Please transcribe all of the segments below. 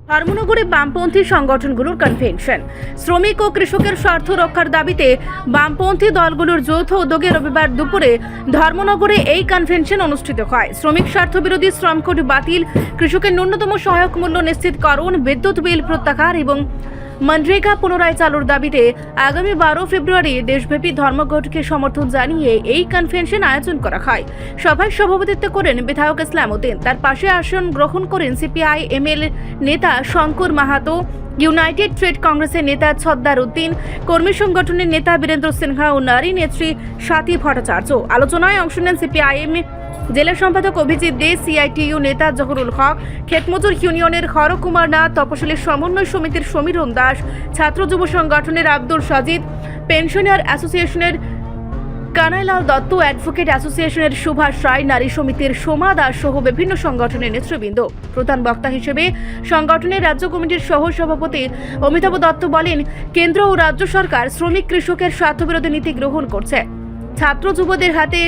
ধর্মনগরে বামপন্থী সংগঠনগুলোর কনভেনশন। শ্রমিক ও কৃষকের স্বার্থ রক্ষার দাবিতে বামপন্থী দলগুলোর যৌথ উদ্যোগে রবিবার দুপুরে ধর্মনগরে এই কনভেনশন অনুষ্ঠিত হয়। শ্রমিক স্বার্থ বিরোধী শ্রম কোড বাতিল, কৃষকের ন্যূনতম সহায়ক মূল্য নিশ্চিতকরণ, বিদ্যুৎ বিল প্রত্যাহার এবং মনরেগা পুনরায় চালুর দাবিতে আগামী 12 ফেব্রুয়ারি দেশব্যাপী ধর্মঘটকে সমর্থন জানিয়ে এই কনভেনশন আয়োজন করা হয়। সভায় সভাপতিত্ব করেন বিধায়ক ইসলাম উদ্দিন। তার পাশে আসন গ্রহণ করেন সিপিআই-এমএল নেতা শঙ্কর মাহাতো, ইউনাইটেড ট্রেড কংগ্রেসের নেতা ছদ্দার উদ্দিন, কর্মী সংগঠনের নেতা বীরেন্দ্র সিনহা ও নারী নেত্রী স্বাতী ভট্টাচার্য। আলোচনায় অংশ নেন সিপিআইএম জেলা সম্পাদক অভিজিৎ দে, সিআইটিইউ নেতা জহুরুল হক, ক্ষেতমজুর ইউনিয়নের হরকুমার নাথ, তপশিলি সমন্বয় সমিতির সমীরণ দাস, ছাত্র যুব সংগঠনের আব্দুল সাজিদ, পেনশনার অ্যাসোসিয়েশনের কানাইলাল দত্ত, অ্যাডভোকেট অ্যাসোসিয়েশনের সুভাষ রায়, নারী সমিতির সোমা দাস সহ বিভিন্ন সংগঠনের নেতৃবৃন্দ। প্রধান বক্তা হিসেবে সংগঠনের রাজ্য কমিটির সহ সভাপতি অমিতাভ দত্ত বলেন, কেন্দ্র ও রাজ্য সরকার শ্রমিক কৃষকের স্বার্থবিরোধী নীতি গ্রহণ করছে। ছাত্র যুবদের হাতে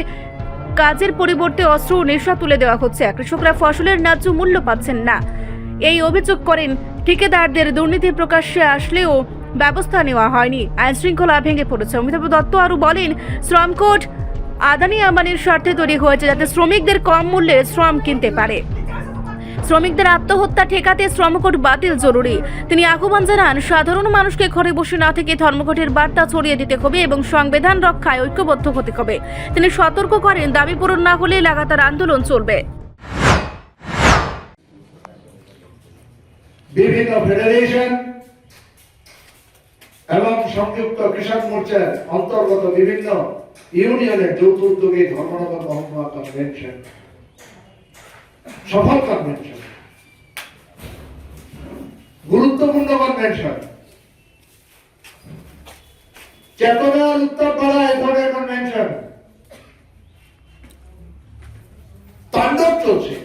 কাজের পরিবর্তে অস্ত্র ও নেশা তুলে দেওয়া হচ্ছে। কৃষকরা ফসলের ন্যায্য মূল্য পাচ্ছেন না। এই অভিযোগ করেন ঠিকাদারদের দুর্নীতি প্রকাশ্যে আসলেও ব্যবস্থা নেওয়া হয়নি, আইন শৃঙ্খলা ভেঙে পড়েছে। অমিতাভ দত্ত আরও বলেন, শ্রম কোড আদানি আম্বানির স্বার্থে তৈরি হয়েছে যাতে শ্রমিকদের কম মূল্যে শ্রম কিনতে পারে। শ্রমিকদের আত্মহত্যা ঠেকাতে শ্রমকোড বাতিল জরুরি। তিনি আহ্বান জানান, সাধারণ মানুষকে ঘরে বসে না থেকে ধর্মঘটের বার্তা ছড়িয়ে দিতে হবে এবং সংবিধান রক্ষায় ঐক্যবদ্ধ হতে হবে। তিনি সতর্ক করেন, দাবি পূরণ না হলে লাগাতার আন্দোলন চলবে। বিভিন্ন ফেডারেশন এবং সংযুক্ত কৃষক মোর্চার অন্তর্গত বিভিন্ন ইউনিয়নের যৌথ উদ্যোগে ধর্মনগর মহকুমা কনভেনশন সফল কনভেনশন, গুরুত্বপূর্ণ কনভেনশন, চেতনার উত্তর পাড়া এ ধরনের কনভেনশন তাণ্ডব চলছে।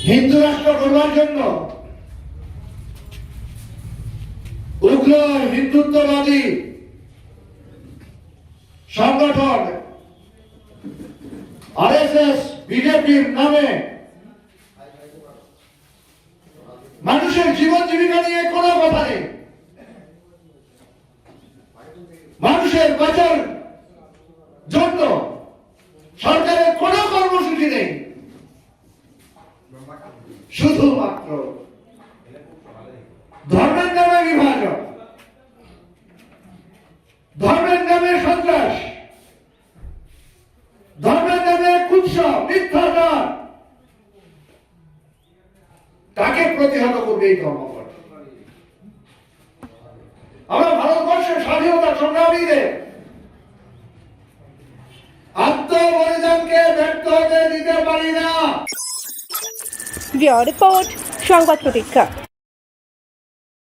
হিন্দু রাষ্ট্র গড়বার জন্য উগ্র হিন্দুত্ববাদী সংগঠন আরএসএস, বিজেপির নামে মানুষের জীবন জীবিকা নিয়ে কোনো কথা নেই, মানুষের বাঁচার জন্য সরকারের কোনো কর্মসূচি নেই। শুধুমাত্র ধর্মের নামে বিভাজন, ধর্মের নামে সন্ত্রাস, ধর্মের নামে কুৎসা, মিথ্যাচার, তাকে প্রতিহত করবে এই ধর্মঘট। আমরা ভারতবর্ষের স্বাধীনতা সংগ্রামীদের আত্মবলিদানকে ব্যর্থ হতে দিতে পারি না। রিপোর্ট সংবাদ প্রতীক্ষা।